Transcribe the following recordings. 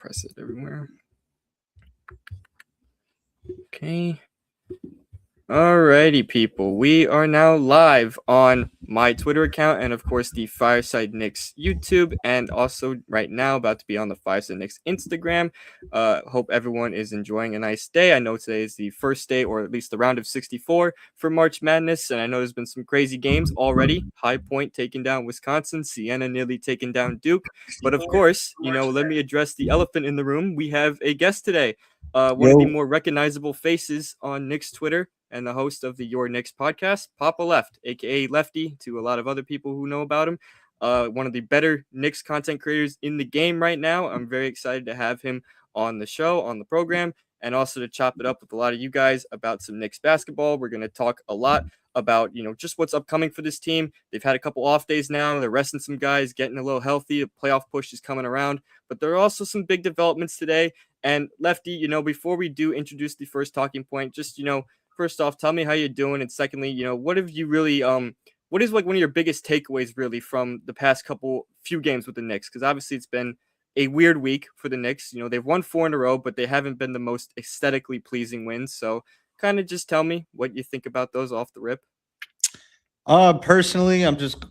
Press it everywhere. Okay. Alrighty, people. We are now live on my Twitter account and, of course, the Fireside Knicks YouTube, and also right now about to be on the Fireside Knicks Instagram. Hope everyone is enjoying a nice day. I know today is the first day, or at least the round of 64 for March Madness, and I know there's been some crazy games already. High Point taking down Wisconsin, Siena nearly taking down Duke. But, of course, let me address the elephant in the room. We have a guest today. One of the more recognizable faces on Knicks Twitter and the host of the Your Knicks podcast, Poppa Left, aka Lefty, to a lot of other people who know about him. One of the better Knicks content creators in the game right now. I'm very excited to have him on the show, on the program, and also to chop it up with a lot of you guys about some Knicks basketball. We're going to talk a lot about, just what's upcoming for this team. They've had a couple off days now. They're resting some guys, getting a little healthy. The playoff push is coming around, but there are also some big developments today. And Lefty, before we do introduce the first talking point, just, first off, tell me how you're doing. And secondly, what have you really, what is like one of your biggest takeaways really from the past few games with the Knicks? Because obviously it's been a weird week for the Knicks. They've won 4 in a row, but they haven't been the most aesthetically pleasing wins. So kind of just tell me what you think about those off the rip. Personally, I'm just,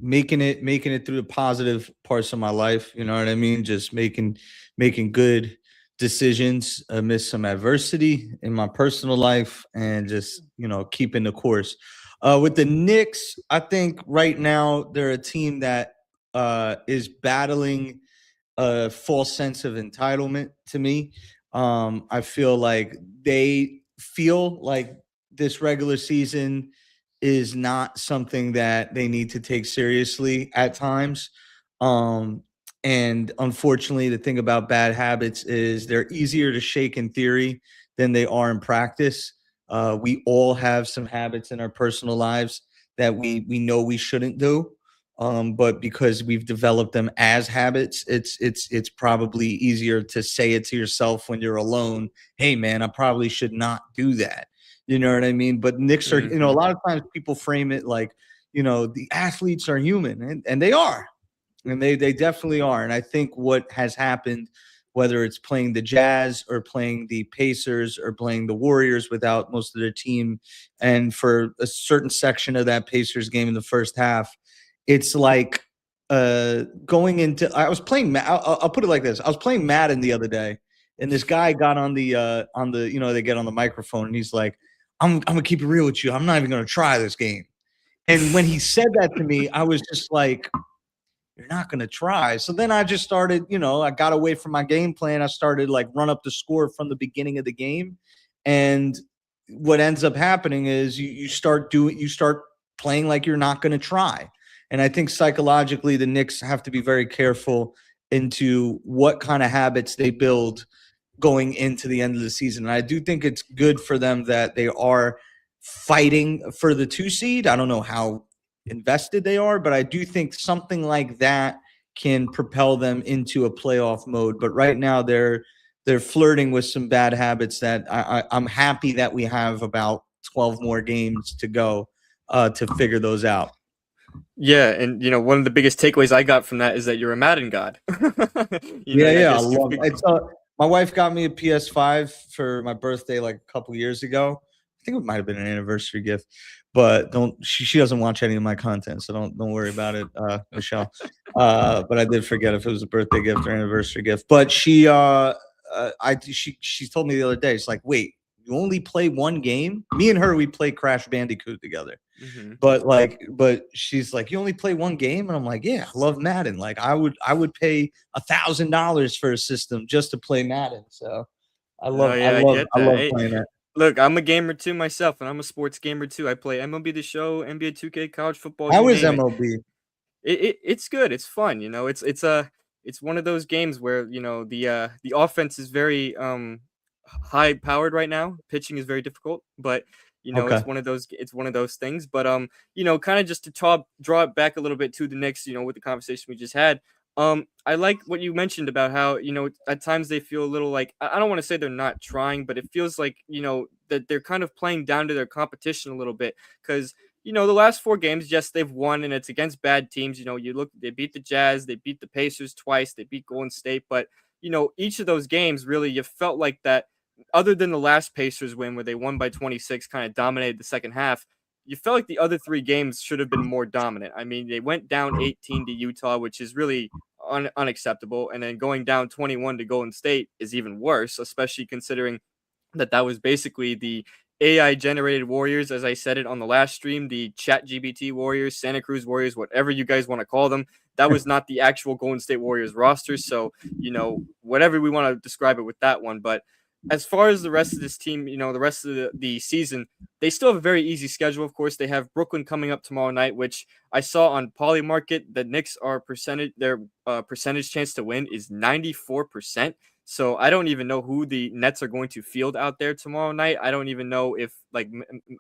making it through the positive parts of my life. You know what I mean? Just making good decisions amidst some adversity in my personal life, and just, keeping the course. With the Knicks, I think right now they're a team that is battling a false sense of entitlement to me. I feel like they feel like this regular season is not something that they need to take seriously at times. And unfortunately, the thing about bad habits is they're easier to shake in theory than they are in practice. We all have some habits in our personal lives that we know we shouldn't do. But because we've developed them as habits, it's probably easier to say it to yourself when you're alone. Hey, man, I probably should not do that. You know what I mean? But Knicks are, a lot of times people frame it like, the athletes are human, and they are. And they definitely are. And I think what has happened, whether it's playing the Jazz or playing the Pacers or playing the Warriors without most of their team, and for a certain section of that Pacers game in the first half, it's like going into – I was playing – I'll put it like this. I was playing Madden the other day, and this guy got on the they get on the microphone, and he's like, I'm going to keep it real with you. I'm not even going to try this game. And when he said that to me, I was just like, you're not going to try. So then I just started, I got away from my game plan. I started like run up the score from the beginning of the game. And what ends up happening is you start playing like you're not going to try. And I think psychologically the Knicks have to be very careful into what kind of habits they build going into the end of the season. And I do think it's good for them that they are fighting for the 2 seed. I don't know how invested they are, but I do think something like that can propel them into a playoff mode. But right now they're flirting with some bad habits that I'm happy that we have about 12 more games to go to figure those out. Yeah, and one of the biggest takeaways I got from that is that you're a Madden god. I love it. My wife got me a PS5 for my birthday like a couple years ago. I think it might have been an anniversary gift, but she doesn't watch any of my content, so don't worry about it, Michelle. But I did forget if it was a birthday gift or anniversary gift. But she told me the other day, it's like, wait, you only play one game? Me and her, we play Crash Bandicoot together. Mm-hmm. But she's like, you only play one game? And I'm like, yeah, I love Madden. Like I would pay $1,000 for a system just to play Madden. So I love playing that. Look, I'm a gamer too myself, and I'm a sports gamer too. I play MLB The Show, NBA 2K, college football. How is MLB? It's good. It's fun. It's one of those games where the offense is very high powered right now. Pitching is very difficult, but okay. It's one of those things. But kind of just to draw it back a little bit to the Knicks, with the conversation we just had. I like what you mentioned about how, at times they feel a little like, I don't want to say they're not trying, but it feels like, that they're kind of playing down to their competition a little bit. Because, the last 4 games, yes, they've won, and it's against bad teams. They beat the Jazz, they beat the Pacers twice, they beat Golden State. But, each of those games really you felt like that. Other than the last Pacers win where they won by 26, kind of dominated the second half, you felt like the other three games should have been more dominant. I mean, they went down 18 to Utah, which is really unacceptable, and then going down 21 to Golden State is even worse, especially considering that was basically the AI generated Warriors, as I said it on the last stream, the Chat GBT Warriors, Santa Cruz Warriors, whatever you guys want to call them. That was not the actual Golden State Warriors roster. So, whatever we want to describe it with that one. But as far as the rest of this team, the rest of the season, they still have a very easy schedule. Of course, they have Brooklyn coming up tomorrow night, which I saw on Polymarket. The Knicks are their percentage chance to win is 94%. So I don't even know who the Nets are going to field out there tomorrow night. I don't even know if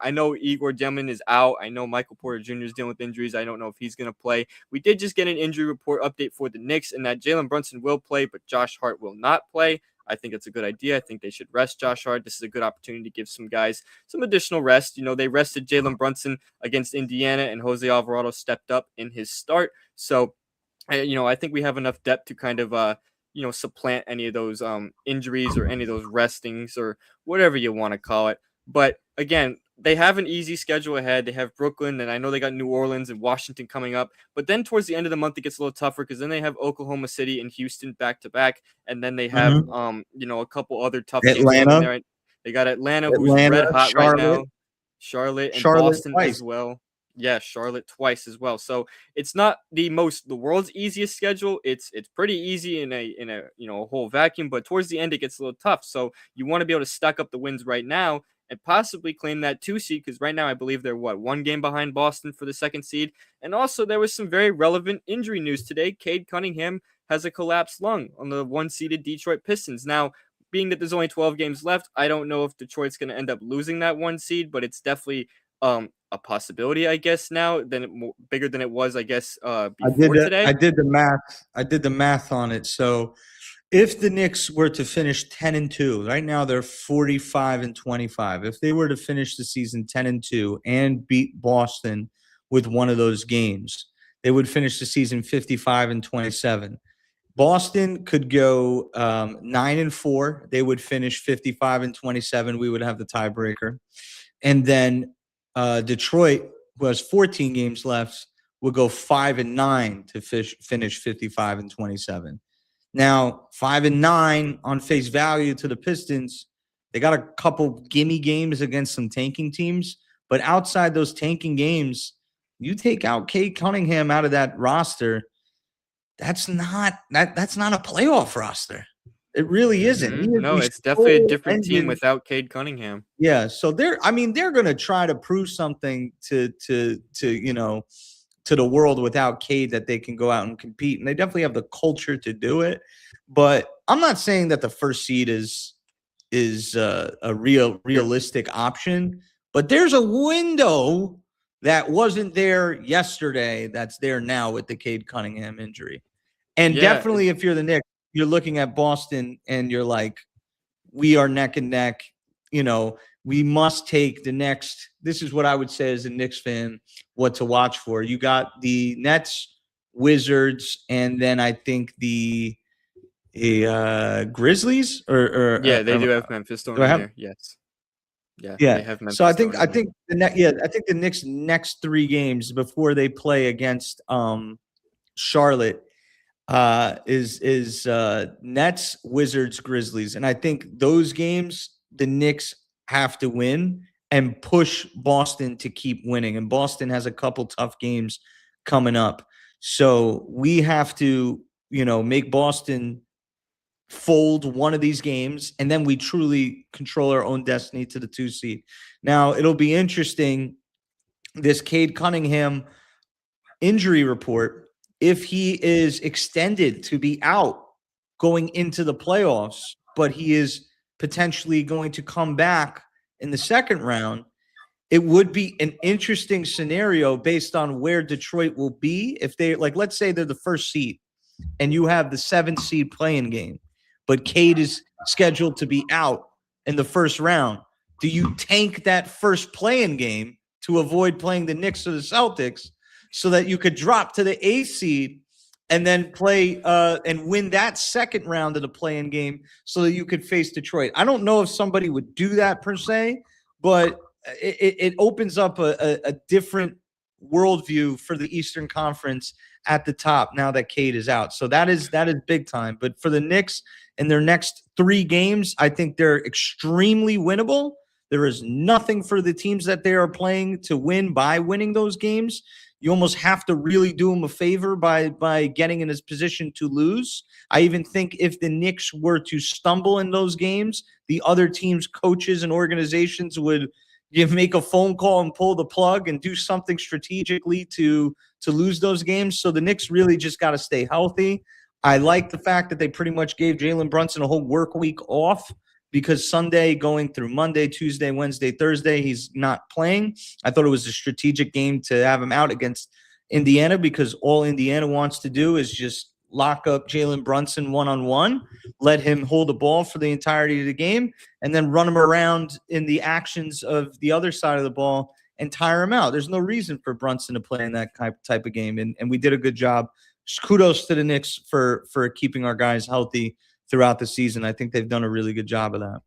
I know Igor Djelman is out. I know Michael Porter Jr. is dealing with injuries. I don't know if he's going to play. We did just get an injury report update for the Knicks, and that Jalen Brunson will play, but Josh Hart will not play. I think it's a good idea. I think they should rest Josh Hart. This is a good opportunity to give some guys some additional rest. They rested Jalen Brunson against Indiana, and Jose Alvarado stepped up in his start. So, I think we have enough depth to kind of supplant any of those injuries or any of those restings or whatever you want to call it. But again, they have an easy schedule ahead. They have Brooklyn, and I know they got New Orleans and Washington coming up. But then towards the end of the month, it gets a little tougher because then they have Oklahoma City and Houston back to back, and then they have a couple other tough games in Atlanta, there. They got Atlanta, who's red hot right now, Charlotte, and Boston twice. as well. Yeah, Charlotte twice as well. So it's not the world's easiest schedule. It's pretty easy in a whole vacuum, but towards the end it gets a little tough. So you want to be able to stack up the wins right now and possibly claim that 2 seed, because right now I believe they're one game behind Boston for the 2nd seed. And also there was some very relevant injury news today. Cade Cunningham has a collapsed lung on the 1-seeded Detroit Pistons. Now, being that there's only 12 games left, I don't know if Detroit's going to end up losing that 1 seed, but it's definitely a possibility, I guess, now bigger than it was, I guess, before today. I did the math. I did the math on it. So if the Knicks were to finish 10-2, right now they're 45-25. If they were to finish the season 10-2 and beat Boston with one of those games, they would finish the season 55-27. Boston could go 9-4. They would finish 55-27. We would have the tiebreaker. And then Detroit, who has 14 games left, would go 5-9 to finish 55-27. Now, 5-9 on face value to the Pistons. They got a couple gimme games against some tanking teams, but outside those tanking games, you take out Cade Cunningham out of that roster. That's not a playoff roster. It really isn't. Mm-hmm. No, it's definitely a different team without Cade Cunningham. Yeah, so they're going to try to prove something to the world without Cade, that they can go out and compete, and they definitely have the culture to do it. But I'm not saying that the 1st seed is a realistic option, but there's a window that wasn't there yesterday that's there now with the Cade Cunningham injury. And definitely if you're the Knicks, you're looking at Boston and you're like, we are neck and neck. We must take the next. This is what I would say as a Knicks fan, what to watch for. You got the Nets, Wizards, and then I think the Grizzlies or they do have Memphis thrown in there. Yes. Yeah. They have Memphis. So I think the Knicks next 3 games before they play against Charlotte is Nets, Wizards, Grizzlies, and I think those games the Knicks have to win and push Boston to keep winning. And Boston has a couple tough games coming up, so we have to make Boston fold one of these games, and then we truly control our own destiny to the 2 seed. Now it'll be interesting, this Cade Cunningham injury report. If he is extended to be out going into the playoffs, but he is potentially going to come back in the 2nd round, it would be an interesting scenario based on where Detroit will be. If they, let's say they're the 1st seed and you have the 7th seed playing game, but Cade is scheduled to be out in the 1st round. Do you tank that 1st playing game to avoid playing the Knicks or the Celtics, so that you could drop to the 8th seed and then play and win that second round of the play-in game so that you could face Detroit. I don't know if somebody would do that per se, but it opens up a different worldview for the Eastern Conference at the top now that Cade is out. So that is big time. But for the Knicks in their next 3 games, I think they're extremely winnable. There is nothing for the teams that they are playing to win by winning those games. You almost have to really do them a favor by getting in this position to lose. I even think if the Knicks were to stumble in those games, the other teams' coaches and organizations would make a phone call and pull the plug and do something strategically to lose those games. So the Knicks really just got to stay healthy. I like the fact that they pretty much gave Jalen Brunson a whole work week off because Sunday going through Monday, Tuesday, Wednesday, Thursday, he's not playing. I thought it was a strategic game to have him out against Indiana because all Indiana wants to do is just lock up Jalen Brunson one-on-one, let him hold the ball for the entirety of the game, and then run him around in the actions of the other side of the ball and tire him out. There's no reason for Brunson to play in that type of game, and we did a good job. Kudos to the Knicks for keeping our guys healthy throughout the season. I think they've done a really good job of that.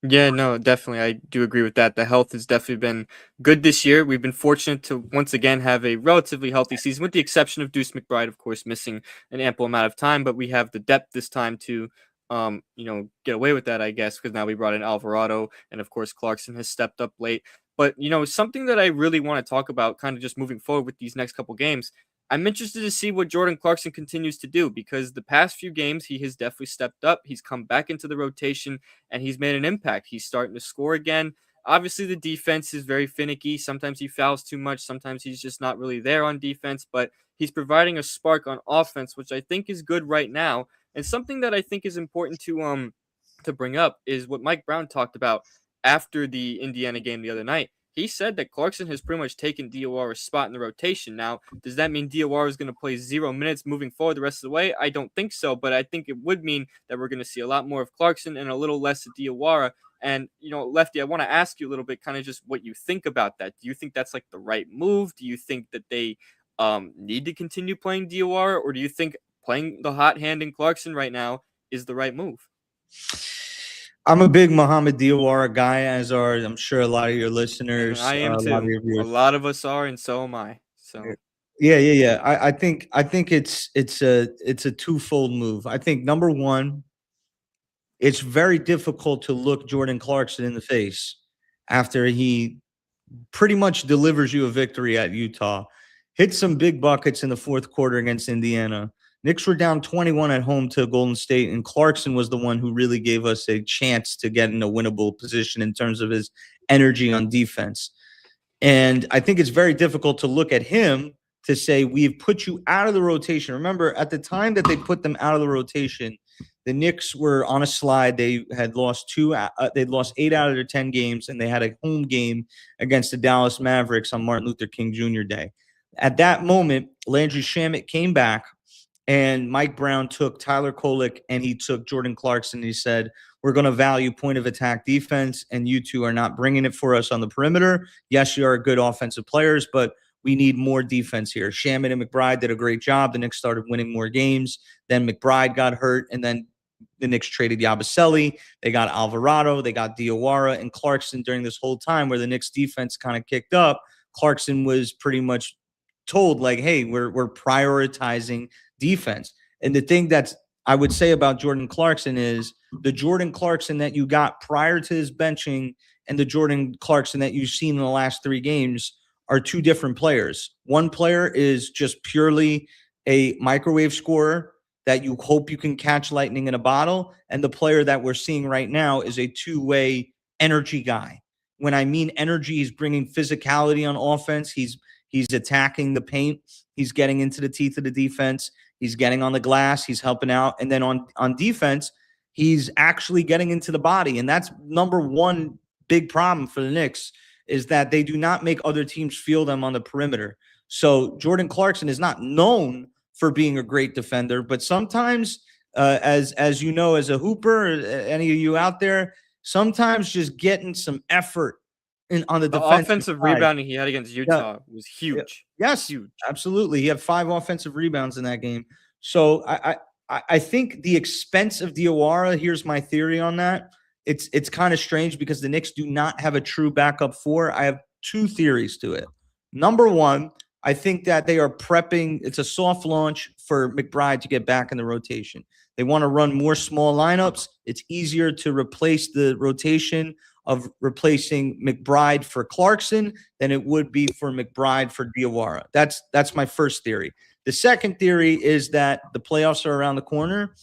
Yeah, no, definitely. I do agree with that. The health has definitely been good this year. We've been fortunate to once again have a relatively healthy season, with the exception of Deuce McBride, of course, missing an ample amount of time. But we have the depth this time to, get away with that, I guess, because now we brought in Alvarado, and of course Clarkson has stepped up late. But something that I really want to talk about, kind of just moving forward with these next couple games. I'm interested to see what Jordan Clarkson continues to do because the past few games he has definitely stepped up. He's come back into the rotation and he's made an impact. He's starting to score again. Obviously, the defense is very finicky. Sometimes he fouls too much. Sometimes he's just not really there on defense, but he's providing a spark on offense, which I think is good right now. And something that I think is important to bring up is what Mike Brown talked about after the Indiana game the other night. He said that Clarkson has pretty much taken Diawara's spot in the rotation. Now, does that mean Diawara is going to play 0 minutes moving forward the rest of the way? I don't think so, but I think it would mean that we're going to see a lot more of Clarkson and a little less of Diawara. And, Lefty, I want to ask you a little bit kind of just what you think about that. Do you think that's like the right move? Do you think that they need to continue playing Diawara, or do you think playing the hot hand in Clarkson right now is the right move? I'm a big Mohamed Diawara guy, as are I'm sure a lot of your And listeners, I a am lot of too. your A viewers. lot of us are, and so am I. So Yeah. I think it's a twofold move. I think number one, it's very difficult to look Jordan Clarkson in the face after he pretty much delivers you a victory at Utah. Hit some big buckets in the fourth quarter against Indiana. Knicks were down 21 at home to Golden State, and Clarkson was the one who really gave us a chance to get in a winnable position in terms of his energy on defense. And I think it's very difficult to look at him to say, we've put you out of the rotation. Remember, at the time that they put them out of the rotation, the Knicks were on a slide. They had lost they'd lost 8 out of their 10 games, and they had a home game against the Dallas Mavericks on Martin Luther King Jr. Day. At that moment, Landry Shamet came back, and Mike Brown took Tyler Kolek and he took Jordan Clarkson. And he said, we're going to value point of attack defense, and you two are not bringing it for us on the perimeter. Yes, you are good offensive players, but we need more defense here. Shamet and McBride did a great job. The Knicks started winning more games. Then McBride got hurt, and then the Knicks traded Yabusele. They got Alvarado. They got Diawara and Clarkson during this whole time where the Knicks defense kind of kicked up. Clarkson was pretty much told, like, hey, we're prioritizing defense. And the thing that's I would say about Jordan Clarkson is the Jordan Clarkson that you got prior to his benching and the Jordan Clarkson that you've seen in the last 3 games are 2 different players. One player is just purely a microwave scorer that you hope you can catch lightning in a bottle. And the player that we're seeing right now is a 2-way energy guy. When I mean energy, he's bringing physicality on offense. He's attacking the paint. He's getting into the teeth of the defense. He's getting on the glass. He's helping out. And then on defense, he's actually getting into the body. And that's number one big problem for the Knicks is that they do not make other teams feel them on the perimeter. So Jordan Clarkson is not known for being a great defender, but sometimes, as you know, as a hooper, any of you out there, sometimes just getting some effort on the the defensive offensive side. rebounding he had against Yeah, Utah was yeah. huge. Yes, Huge. absolutely. He had 5 offensive rebounds in that game. So I think the expense of Diawara. Here's my theory on that. It's kind of strange because the Knicks do not have a true backup four. I have two theories to it. Number one, I think that they are prepping. It's a soft launch for McBride to get back in the rotation. They want to run more small lineups. It's easier to replace the rotation of replacing McBride for Clarkson than it would be for McBride for Diawara. That's my first theory. The second theory is that the playoffs are around the corner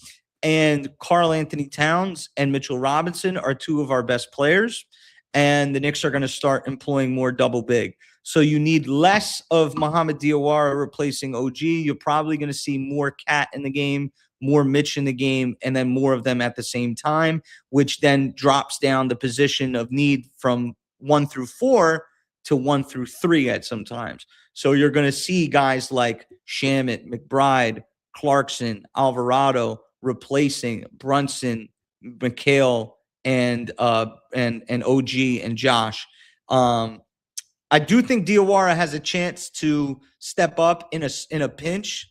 and Karl Anthony Towns and Mitchell Robinson are two of our best players. And the Knicks are going to start employing more double big. So you need less of Mohamed Diawara replacing OG. You're probably going to see more Cat in the game, more Mitch in the game, and then more of them at the same time, which then drops down the position of need from 1 through 4 to 1 through 3 at some times. So you're going to see guys like Shamet, McBride, Clarkson, Alvarado replacing Brunson, McHale, and OG and Josh. I do think Diawara has a chance to step up in a pinch.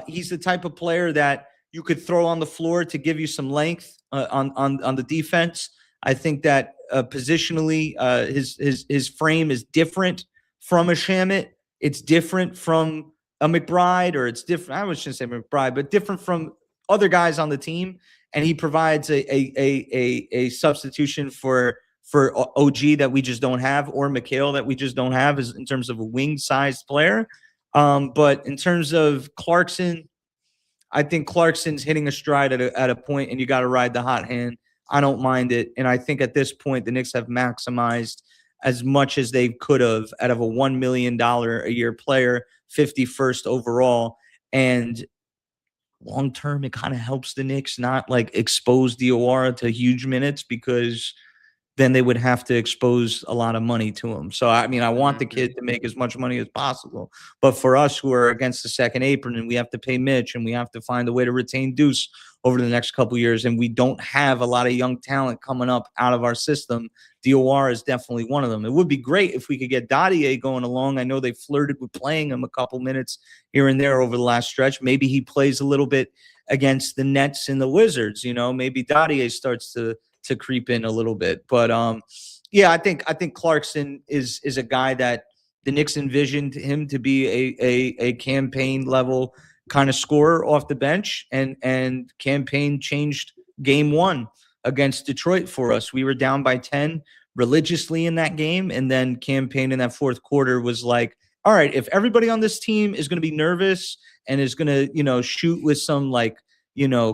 He's the type of player that you could throw on the floor to give you some length on the defense. I think that positionally, his frame is different from a Shamet. It's different from a McBride, or it's different. I shouldn't say McBride, but different from other guys on the team. And he provides a substitution for OG that we just don't have, or McHale that we just don't have, is in terms of a wing-sized player. But in terms of Clarkson, I think Clarkson's hitting a stride at a point, and you got to ride the hot hand. I don't mind it, and I think at this point the Knicks have maximized as much as they could have out of a $1 million a year player, 51st overall, and long term it kind of helps the Knicks not like expose Diawara to huge minutes, because then they would have to expose a lot of money to him. So, I mean, I want the kid to make as much money as possible. But for us who are against the second apron and we have to pay Mitch and we have to find a way to retain Deuce over the next couple of years, and we don't have a lot of young talent coming up out of our system, Diawara is definitely one of them. It would be great if we could get Dadier going along. I know they flirted with playing him a couple minutes here and there over the last stretch. Maybe he plays a little bit against the Nets and the Wizards. Maybe Dadier starts to creep in a little bit. But yeah, I think Clarkson is a guy that the Knicks envisioned him to be a campaign level kind of scorer off the bench, and campaign changed game one against Detroit for us. We were down by 10 religiously in that game, and then campaign in that fourth quarter was like, all right, if everybody on this team is going to be nervous and is going to, shoot with some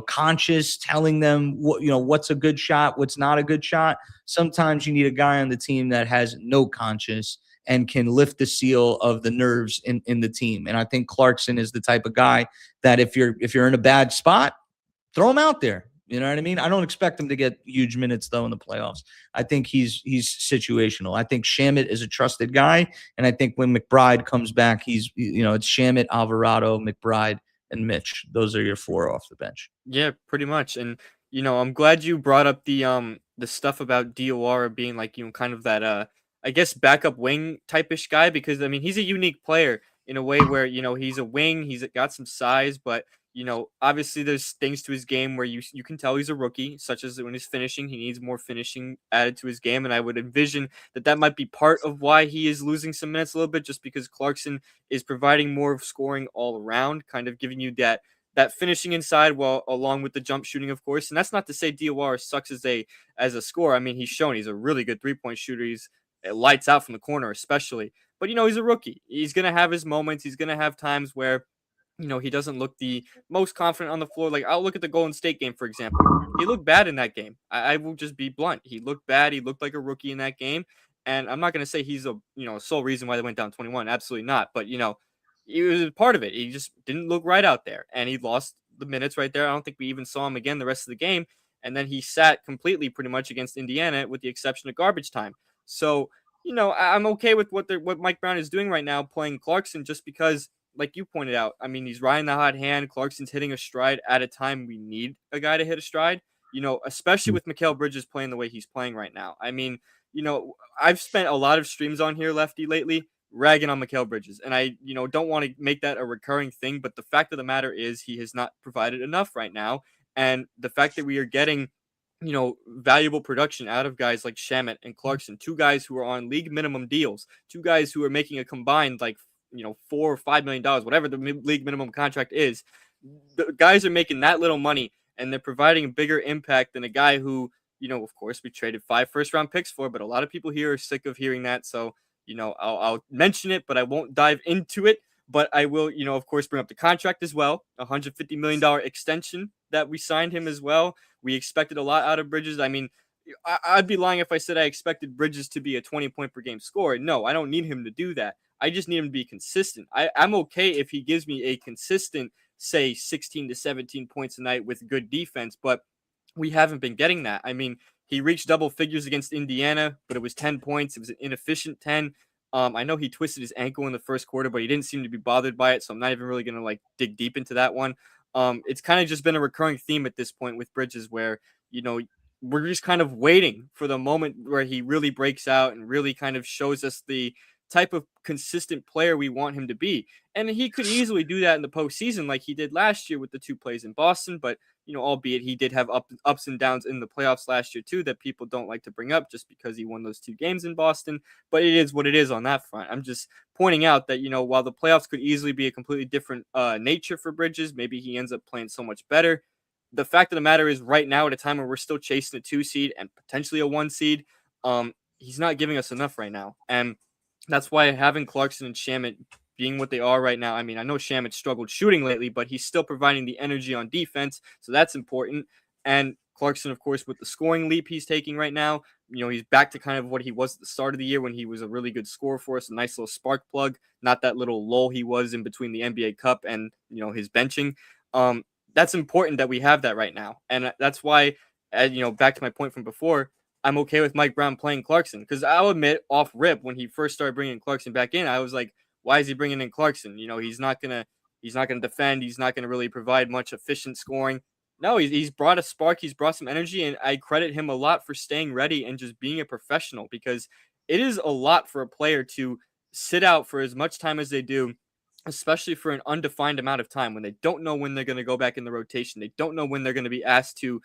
conscious telling them what's a good shot, what's not a good shot. Sometimes you need a guy on the team that has no conscience and can lift the seal of the nerves in the team. And I think Clarkson is the type of guy that if you're in a bad spot, throw him out there. You know what I mean? I don't expect him to get huge minutes though in the playoffs. I think he's situational. I think Shamet is a trusted guy, and I think when McBride comes back, it's Shamet, Alvarado, McBride, and Mitch. Those are your four off the bench. Yeah, pretty much. And I'm glad you brought up the stuff about Diawara being like, kind of that I guess backup wing type-ish guy, because I mean he's a unique player in a way where, he's a wing, he's got some size, but obviously there's things to his game where you can tell he's a rookie, such as when he's finishing, he needs more finishing added to his game, and I would envision that might be part of why he is losing some minutes a little bit, just because Clarkson is providing more of scoring all around, kind of giving you that finishing inside, while along with the jump shooting, of course. And that's not to say Diawara sucks as a scorer. I mean, he's shown he's a really good 3-point shooter. He's lights out from the corner, especially. But he's a rookie. He's gonna have his moments. He's gonna have times where he doesn't look the most confident on the floor. Like, I'll look at the Golden State game, for example. He looked bad in that game. I will just be blunt. He looked bad. He looked like a rookie in that game. And I'm not going to say he's a sole reason why they went down 21. Absolutely not. But he was part of it. He just didn't look right out there, and he lost the minutes right there. I don't think we even saw him again the rest of the game. And then he sat completely, pretty much, against Indiana, with the exception of garbage time. So I'm okay with what Mike Brown is doing right now, playing Clarkson, just because, like you pointed out, I mean, he's riding the hot hand. Clarkson's hitting a stride at a time we need a guy to hit a stride, especially with Mikal Bridges playing the way he's playing right now. I mean, I've spent a lot of streams on here, Lefty, lately, ragging on Mikal Bridges. And I, don't want to make that a recurring thing, but the fact of the matter is he has not provided enough right now. And the fact that we are getting, valuable production out of guys like Shamet and Clarkson, two guys who are on league minimum deals, two guys who are making a combined like, $4 or $5 million, whatever the league minimum contract is. The guys are making that little money and they're providing a bigger impact than a guy who, of course, we traded 5 first-round picks for, but a lot of people here are sick of hearing that. So, I'll mention it, but I won't dive into it. But I will, of course, bring up the contract as well. $150 million extension that we signed him as well. We expected a lot out of Bridges. I mean, I'd be lying if I said I expected Bridges to be a 20-point per game scorer. No, I don't need him to do that. I just need him to be consistent. I'm okay if he gives me a consistent, say, 16 to 17 points a night with good defense, but we haven't been getting that. I mean, he reached double figures against Indiana, but it was 10 points. It was an inefficient 10. I know he twisted his ankle in the first quarter, but he didn't seem to be bothered by it, so I'm not even really going to dig deep into that one. It's kind of just been a recurring theme at this point with Bridges where, we're just kind of waiting for the moment where he really breaks out and really kind of shows us the type of consistent player we want him to be. And he could easily do that in the postseason like he did last year with the 2 plays in Boston, but albeit he did have ups and downs in the playoffs last year too that people don't like to bring up just because he won those 2 games in Boston. But it is what it is on that front. I'm just pointing out that, while the playoffs could easily be a completely different nature for Bridges, maybe he ends up playing so much better. The fact of the matter is right now at a time where we're still chasing a 2 seed and potentially a 1 seed, he's not giving us enough right now. And that's why having Clarkson and Shamet being what they are right now. I mean, I know Shamet struggled shooting lately, but he's still providing the energy on defense, so that's important. And Clarkson, of course, with the scoring leap he's taking right now, he's back to kind of what he was at the start of the year when he was a really good scorer for us, a nice little spark plug, not that little lull he was in between the NBA Cup and, his benching. That's important that we have that right now. And that's why, back to my point from before, I'm okay with Mike Brown playing Clarkson because I'll admit off rip when he first started bringing Clarkson back in, I was like, why is he bringing in Clarkson? He's not gonna defend. He's not gonna really provide much efficient scoring. No, he's brought a spark. He's brought some energy, and I credit him a lot for staying ready and just being a professional because it is a lot for a player to sit out for as much time as they do, especially for an undefined amount of time when they don't know when they're going to go back in the rotation. They don't know when they're going to be asked to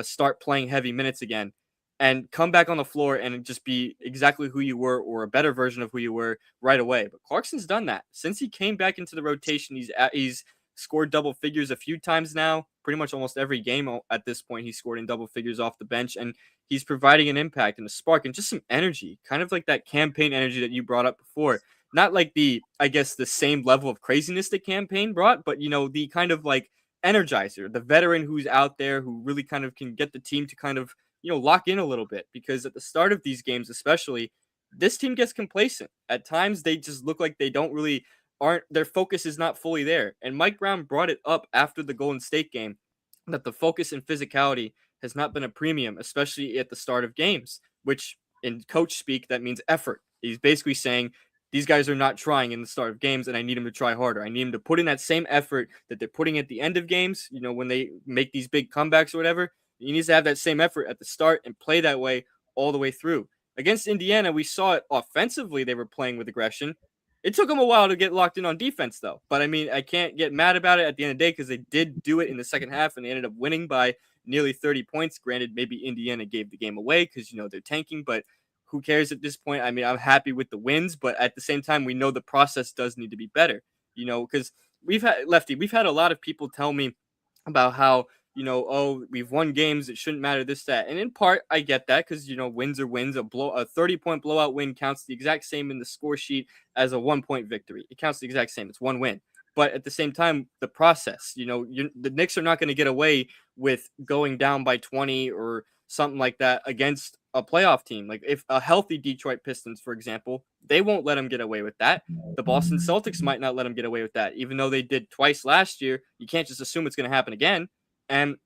start playing heavy minutes again and come back on the floor and just be exactly who you were or a better version of who you were right away. But Clarkson's done that. Since he came back into the rotation, he's scored double figures a few times now. Pretty much almost every game at this point, he's scored in double figures off the bench, and he's providing an impact and a spark and just some energy, kind of like that campaign energy that you brought up before. Not like the same level of craziness that campaign brought, but the kind of like energizer, the veteran who's out there who really kind of can get the team to kind of lock in a little bit, because at the start of these games, especially, this team gets complacent. At times, they just look like they aren't, their focus is not fully there. And Mike Brown brought it up after the Golden State game that the focus and physicality has not been a premium, especially at the start of games, which in coach speak, that means effort. He's basically saying, these guys are not trying in the start of games, and I need them to try harder. I need them to put in that same effort that they're putting at the end of games, when they make these big comebacks or whatever. He needs to have that same effort at the start and play that way all the way through. Against Indiana, we saw it offensively. They were playing with aggression. It took them a while to get locked in on defense, though. But, I mean, I can't get mad about it at the end of the day because they did do it in the second half, and they ended up winning by nearly 30 points. Granted, maybe Indiana gave the game away because, they're tanking, but who cares at this point? I mean, I'm happy with the wins, but at the same time, we know the process does need to be better, because we've had a lot of people tell me about how, oh, we've won games, it shouldn't matter, this, that. And in part, I get that because, wins are wins. A 30-point blowout win counts the exact same in the score sheet as a 1-point victory. It counts the exact same. It's one win. But at the same time, the process, the Knicks are not going to get away with going down by 20 or something like that against a playoff team. Like if a healthy Detroit Pistons, for example, they won't let them get away with that. The Boston Celtics might not let them get away with that, even though they did twice last year. You can't just assume it's going to happen again. And,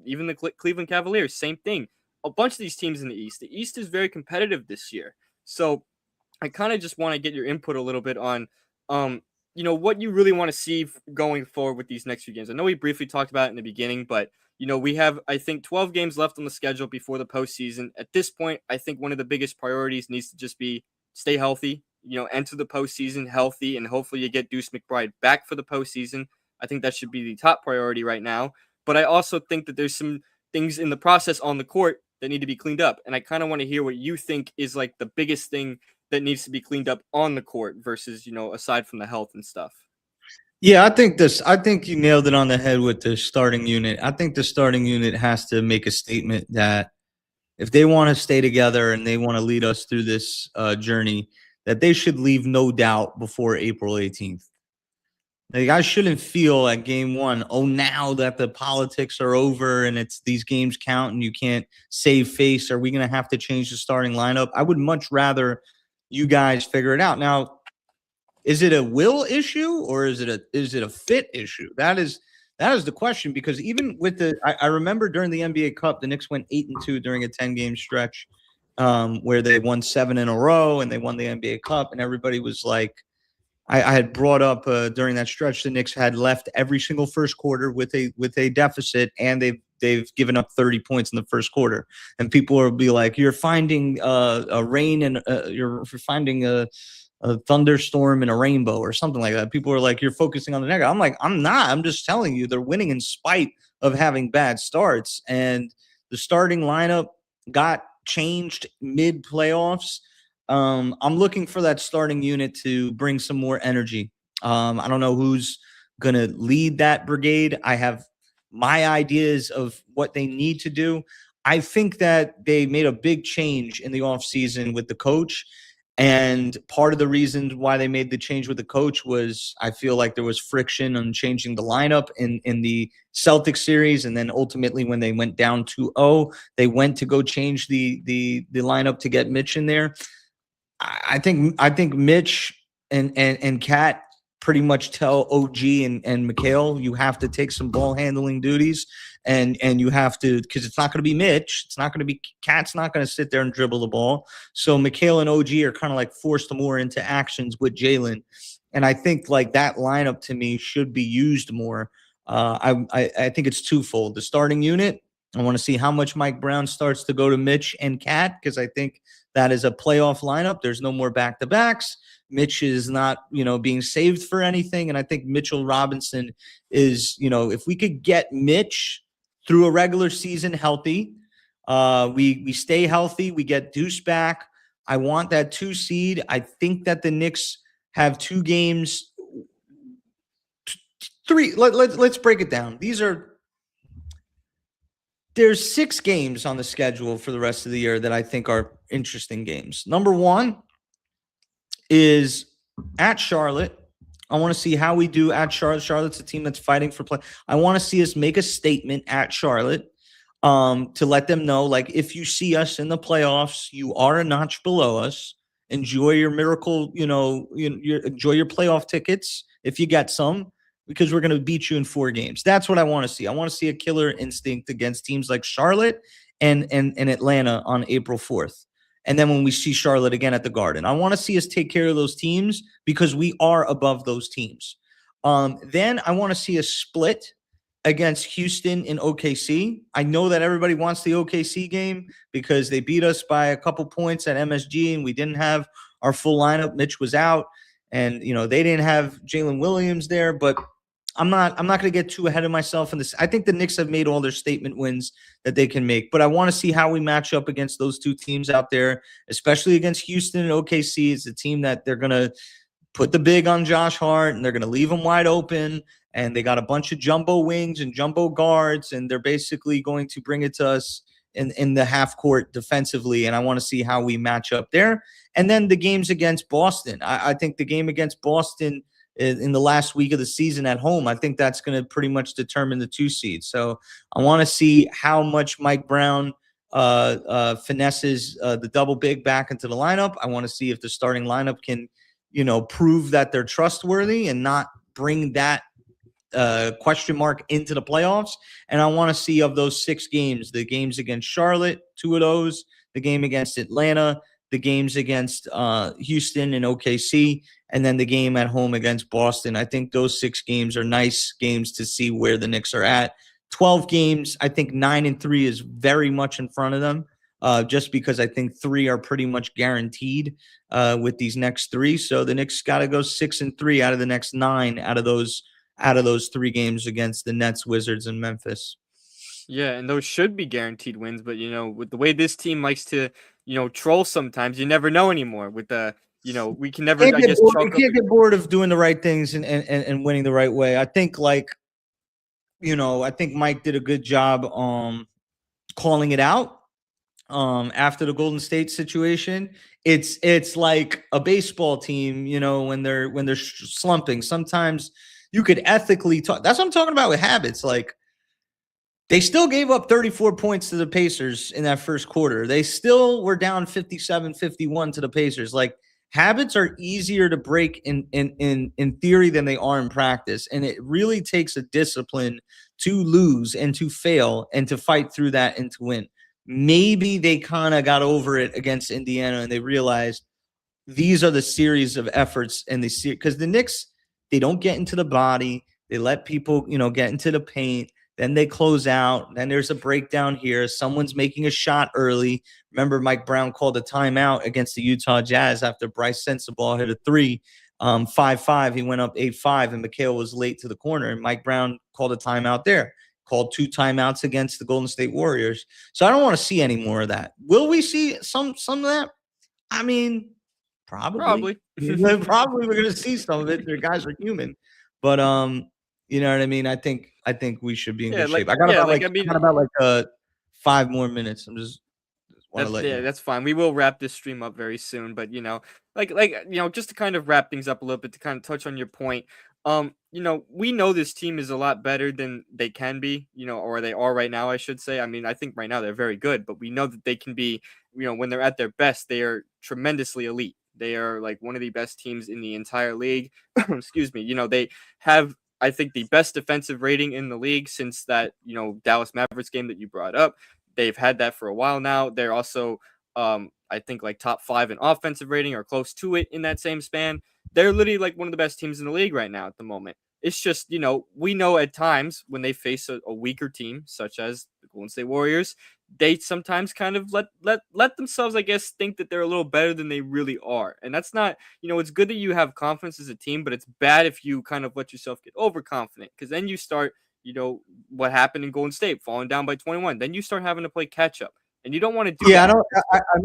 even the Cleveland Cavaliers, same thing. A bunch of these teams in the East is very competitive this year. So I kind of just want to get your input a little bit on, what you really want to see going forward with these next few games. I know we briefly talked about it in the beginning, but we have, I think, 12 games left on the schedule before the postseason. At this point, I think one of the biggest priorities needs to just be stay healthy, enter the postseason healthy, and hopefully you get Deuce McBride back for the postseason. I think that should be the top priority right now. But I also think that there's some things in the process on the court that need to be cleaned up. And I kind of want to hear what you think is like the biggest thing that needs to be cleaned up on the court versus, aside from the health and stuff. Yeah, I think you nailed it on the head with the starting unit. I think the starting unit has to make a statement that if they want to stay together and they want to lead us through this journey, that they should leave no doubt before April 18th. Like, I shouldn't feel at game one, oh, now that the politics are over and it's these games count and you can't save face, are we going to have to change the starting lineup? I would much rather you guys figure it out. Now, is it a will issue or is it a fit issue? That is the question, because even with I remember during the NBA Cup, the Knicks went 8-2 during a 10-game stretch where they won 7 in a row and they won the NBA Cup, and everybody was like, I had brought up during that stretch, the Knicks had left every single first quarter with a deficit, and they've given up 30 points in the first quarter. And people will be like, "You're finding a rain and you're finding a thunderstorm and a rainbow," or something like that. People are like, "You're focusing on the negative." I'm like, I'm not. I'm just telling you, they're winning in spite of having bad starts, and the starting lineup got changed mid playoffs. I'm looking for that starting unit to bring some more energy. I don't know who's going to lead that brigade. I have my ideas of what they need to do. I think that they made a big change in the offseason with the coach. And part of the reason why they made the change with the coach was I feel like there was friction on changing the lineup in the Celtics series. And then ultimately when they went down 2-0, they went to go change the lineup to get Mitch in there. I think Mitch and Cat pretty much tell OG and Mikhail, you have to take some ball handling duties, and you have to, because it's not going to be Mitch, it's not going to be Cat's not going to sit there and dribble the ball. So Mikhail and OG are kind of like forced more into actions with Jalen, and I think like that lineup to me should be used more. I think it's twofold. The starting unit, I want to see how much Mike Brown starts to go to Mitch and Cat, because I think that is a playoff lineup. There's no more back-to-backs. Mitch is not, being saved for anything. And I think Mitchell Robinson is, if we could get Mitch through a regular season healthy, we stay healthy, we get Deuce back. I want that 2 seed. I think that the Knicks have 2 games. 3. Let's break it down. There's 6 games on the schedule for the rest of the year that I think are interesting games. Number 1 is at Charlotte. I want to see how we do at Charlotte. Charlotte's a team that's fighting for play. I want to see us make a statement at Charlotte to let them know, like, if you see us in the playoffs, you are a notch below us. Enjoy your miracle, enjoy your playoff tickets if you get some, because we're going to beat you in 4 games. That's what I want to see. I want to see a killer instinct against teams like Charlotte and Atlanta on April 4th. And then when we see Charlotte again at the Garden, I want to see us take care of those teams because we are above those teams. Then I want to see a split against Houston and OKC. I know that everybody wants the OKC game because they beat us by a couple points at MSG and we didn't have our full lineup. Mitch was out and, they didn't have Jalen Williams there, but I'm not going to get too ahead of myself in this. I think the Knicks have made all their statement wins that they can make, but I want to see how we match up against those 2 teams out there, especially against Houston and OKC. It's a team that they're going to put the big on Josh Hart and they're going to leave him wide open. And they got a bunch of jumbo wings and jumbo guards, and they're basically going to bring it to us in the half court defensively. And I want to see how we match up there. And then the games against Boston. I think the game against Boston in the last week of the season at home, I think that's going to pretty much determine the 2 seed. So I want to see how much Mike Brown finesses the double big back into the lineup. I want to see if the starting lineup can, prove that they're trustworthy and not bring that question mark into the playoffs. And I want to see of those 6 games, the games against Charlotte, 2 of those, the game against Atlanta, the games against Houston and OKC, and then the game at home against Boston. I think those 6 games are nice games to see where the Knicks are at. 12 games, I think 9-3 is very much in front of them. just because I think 3 are pretty much guaranteed with these next 3. So the Knicks got to go 6-3 out of the next 9 out of those 3 games against the Nets, Wizards, and Memphis. Yeah, and those should be guaranteed wins, but with the way this team likes to, troll sometimes, you never know anymore. With the, we can never, Can't I get guess, bored, you chalk up. can't get bored of doing the right things and winning the right way. I think I think Mike did a good job calling it out after the Golden State situation. It's like a baseball team, when they're slumping. Sometimes you could ethically talk. That's what I'm talking about with habits. Like, they still gave up 34 points to the Pacers in that first quarter. They still were down 57-51 to the Pacers. Like, habits are easier to break in theory than they are in practice. And it really takes a discipline to lose and to fail and to fight through that and to win. Maybe they kind of got over it against Indiana and they realized these are the series of efforts and because the Knicks, they don't get into the body. They let people, get into the paint. Then they close out. Then there's a breakdown here. Someone's making a shot early. Remember, Mike Brown called a timeout against the Utah Jazz after Bryce Sensabaugh hit a 3, 5-5. He went up 8-5, and McHale was late to the corner. And Mike Brown called a timeout there. Called 2 timeouts against the Golden State Warriors. So I don't want to see any more of that. Will we see some of that? I mean, probably. Probably. Probably we're gonna see some of it. The guys are human. But you know what I mean? I think we should be in Yeah, good shape. I got about I mean, 5 more minutes. I'm just want to let you know. that's fine. We will wrap this stream up very soon, but just to kind of wrap things up a little bit, to kind of touch on your point. We know this team is a lot better than they can be, or they are right now, I should say. I mean, I think right now they're very good, but we know that they can be, when they're at their best, they are tremendously elite. They are like one of the best teams in the entire league. Excuse me. They have, I think, the best defensive rating in the league since that, Dallas Mavericks game that you brought up. They've had that for a while now. They're also, I think, like top 5 in offensive rating or close to it in that same span. They're literally like one of the best teams in the league right now at the moment. It's just, we know at times when they face a weaker team, such as the Golden State Warriors, they sometimes kind of let themselves, I guess, think that they're a little better than they really are. And that's not, it's good that you have confidence as a team, but it's bad if you kind of let yourself get overconfident, because then you start, what happened in Golden State, falling down by 21. Then you start having to play catch up. And you don't want to do that.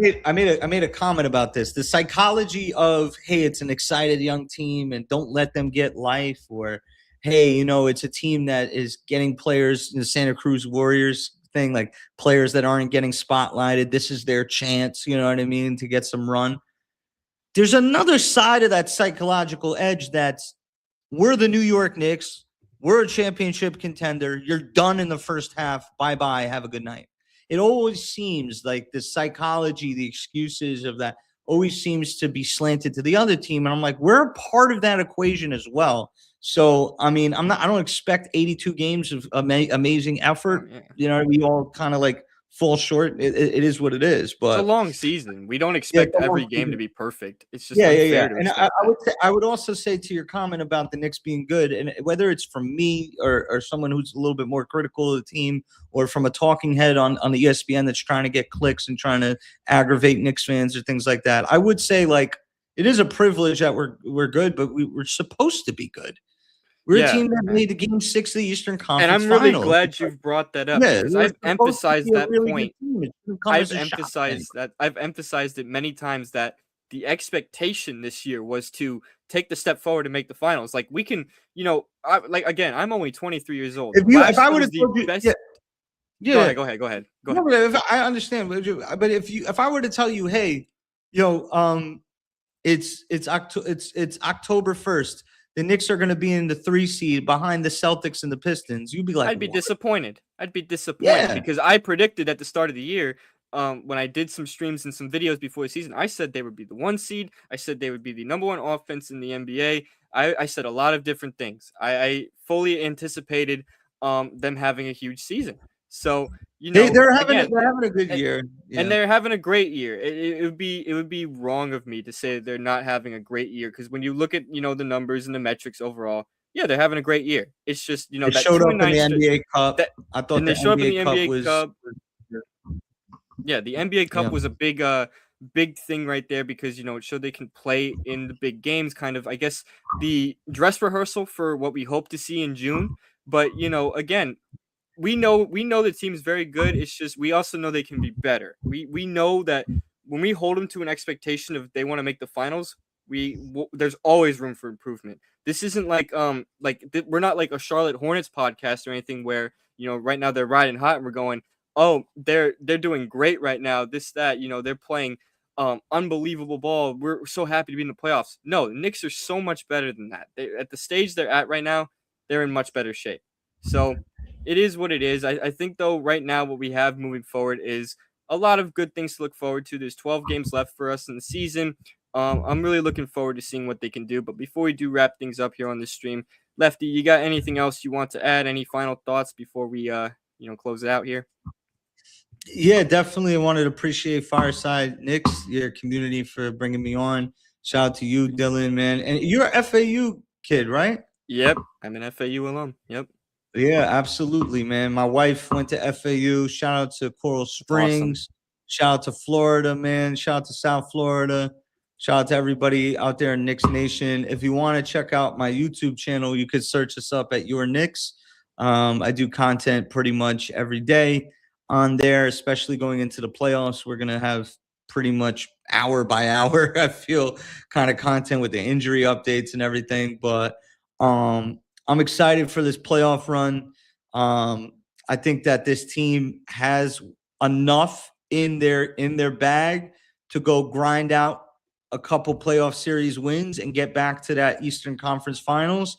Yeah, I made a comment about this. The psychology of, hey, it's an excited young team and don't let them get life, or hey, it's a team that is getting players in the Santa Cruz Warriors thing, like players that aren't getting spotlighted. This is their chance, you know what I mean, to get some run. There's another side of that psychological edge that's, we're the New York Knicks. We're a championship contender. You're done in the first half. Bye-bye. Have a good night. It always seems like the psychology, the excuses of that always seems to be slanted to the other team. And I'm like, we're a part of that equation as well. So, I mean, I don't expect 82 games of amazing effort. Oh, yeah. We all kind of like fall short. It is what it is. It's But a long season. We don't yeah, expect every game to be perfect. It's just yeah. unfair to And expect I would also say, to your comment about the Knicks being good, and whether it's from me or someone who's a little bit more critical of the team, or from a talking head on the ESPN that's trying to get clicks and trying to aggravate Knicks fans or things like that, I would say, like, it is a privilege that we're good, but we're supposed to be good. We're a team that made the Game 6 of the Eastern Conference And I'm really Finals. glad you've brought that up, Yeah, because we're I've supposed to emphasized be a that really point. good team. It shouldn't come as a shock to anybody. I've emphasized it many times, that the expectation this year was to take the step forward and make the finals. Like, we can, again, I'm only 23 years old. If I would have told you, best. yeah. Go ahead. No, but I understand, but if I were to tell you, hey, it's October 1st. The Knicks are going to be in the 3 seed behind the Celtics and the Pistons. You'd be like, I'd be what? disappointed. Yeah. Because I predicted at the start of the year, when I did some streams and some videos before the season, I said they would be the 1 seed. I said they would be the number 1 offense in the NBA. I said a lot of different things. I fully anticipated them having a huge season. So, they're having a good year. And they're having a great year. It would be wrong of me to say they're not having a great year, because when you look at the numbers and the metrics overall, yeah, they're having a great year. It's just they showed up in the NBA Cup. I thought and they showed up in the NBA Cup was. Cup. Yeah, the NBA Cup Yeah. was a big thing right there because it showed they can play in the big games, kind of I guess the dress rehearsal for what we hope to see in June. But again, we know the team's very good. It's just we also know they can be better. We know that when we hold them to an expectation of they want to make the finals, there's always room for improvement. This isn't we're not like a Charlotte Hornets podcast or anything where right now they're riding hot and we're going, oh, they're doing great right now. This that they're playing unbelievable ball. We're so happy to be in the playoffs. No, the Knicks are so much better than that. At the stage they're at right now, they're in much better shape. So it is what it is. I think though right now what we have moving forward is a lot of good things to look forward to. There's 12 games left for us in the season. I'm really looking forward to seeing what they can do. But before we do wrap things up here on this stream, Lefty, you got anything else you want to add? Any final thoughts before we close it out here? Yeah, definitely. I wanted to appreciate Fireside Knicks, your community, for bringing me on. Shout out to you, Dylan, man. And you're an FAU kid, right? Yep, I'm an FAU alum. Yep, Yeah, absolutely, man. My wife went to FAU. Shout out to Coral that's awesome. Springs. Shout out to Florida, man. Shout out to South Florida. Shout out to everybody out there in Knicks Nation. If you want to check out my YouTube channel, you could search us up at Your Knicks. I do content pretty much every day on there, especially going into the playoffs. We're gonna have pretty much hour by hour, I feel, kind of content with the injury updates and everything. But I'm excited for this playoff run. I think that this team has enough in their bag to go grind out a couple playoff series wins and get back to that Eastern Conference Finals.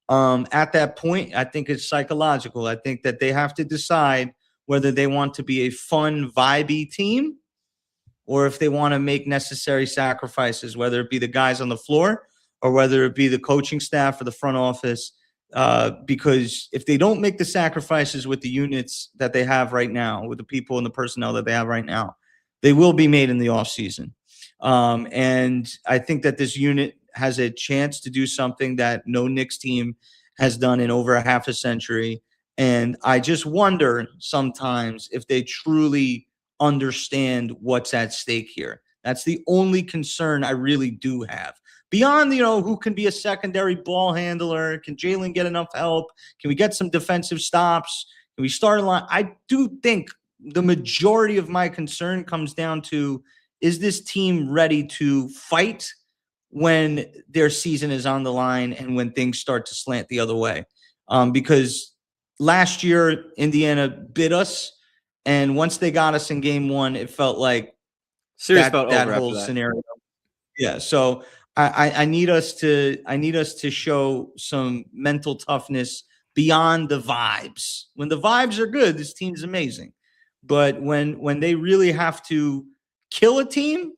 At that point, I think it's psychological. I think that they have to decide whether they want to be a fun, vibey team or if they want to make necessary sacrifices, whether it be the guys on the floor or whether it be the coaching staff or the front office. Because if they don't make the sacrifices with the units that they have right now, with the people and the personnel that they have right now, they will be made in the offseason. And I think that this unit has a chance to do something that no Knicks team has done in over a half a century. And I just wonder sometimes if they truly understand what's at stake here. That's the only concern I really do have. Beyond, who can be a secondary ball handler? Can Jalen get enough help? Can we get some defensive stops? Can we start a line? I do think the majority of my concern comes down to, is this team ready to fight when their season is on the line and when things start to slant the other way? Because last year, Indiana bit us. And once they got us in game one, it felt like Series felt that over after whole that. scenario. Yeah. So I need us to show some mental toughness beyond the vibes. When the vibes are good, this team's amazing. But when they really have to kill a team,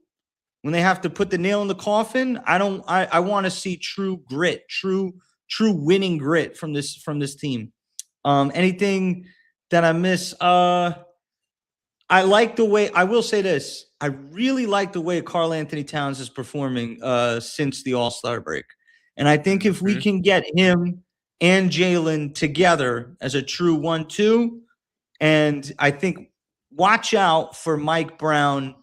when they have to put the nail in the coffin, I want to see true grit, true winning grit from this team. Anything that I miss? I like the way, I will say this. I really like the way Karl Anthony Towns is performing since the All-Star break. And I think if we can get him and Jalen together as a true 1-2, and I think watch out for Mike Brown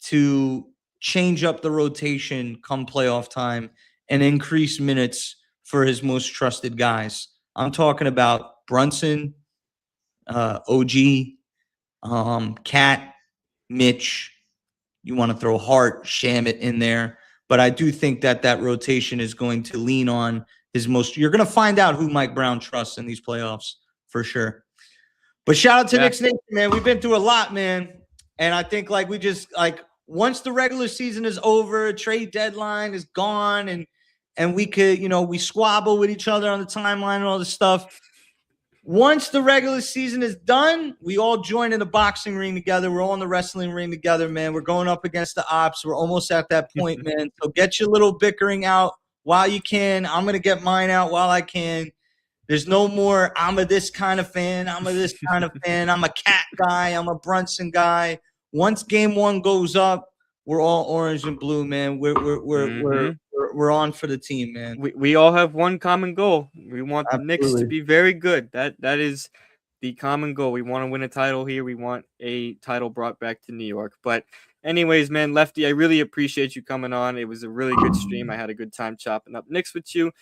to change up the rotation come playoff time and increase minutes for his most trusted guys. I'm talking about Brunson, OG, Cat, Mitch. You want to throw Hart, Shamit in there. But I do think that rotation is going to lean on his most. You're going to find out who Mike Brown trusts in these playoffs for sure. But shout out to Knicks Nation, man. We've been through a lot, man. And I think once the regular season is over, trade deadline is gone, and we could, we squabble with each other on the timeline and all this stuff. Once the regular season is done, we all join in the boxing ring together. We're all in the wrestling ring together, man. We're going up against the ops. We're almost at that point, man. So get your little bickering out while you can. I'm going to get mine out while I can. There's no more, I'm a this kind of fan. I'm a this kind of fan. I'm a Cat guy. I'm a Brunson guy. Once game one goes up, we're all orange and blue, man. We're on for the team, man. We all have one common goal. We want the Knicks to be very good. That is the common goal. We want to win a title here. We want a title brought back to New York. But anyways, man, Lefty, I really appreciate you coming on. It was a really good stream. I had a good time chopping up Knicks with you.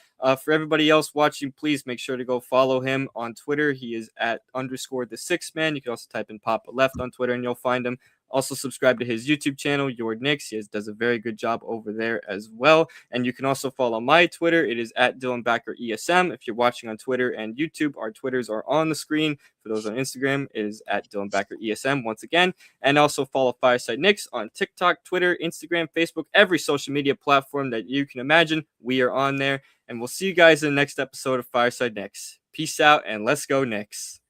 For everybody else watching, please make sure to go follow him on Twitter. He is at _ the sixth man. You can also type in Poppa Left on Twitter and you'll find him. Also subscribe to his YouTube channel, Your Knicks. He does a very good job over there as well. And you can also follow my Twitter. It is at Dylan Backer ESM. If you're watching on Twitter and YouTube, our Twitters are on the screen. For those on Instagram, it is at Dylan Backer ESM once again. And also follow Fireside Knicks on TikTok, Twitter, Instagram, Facebook, every social media platform that you can imagine. We are on there. And we'll see you guys in the next episode of Fireside Knicks. Peace out and let's go Knicks.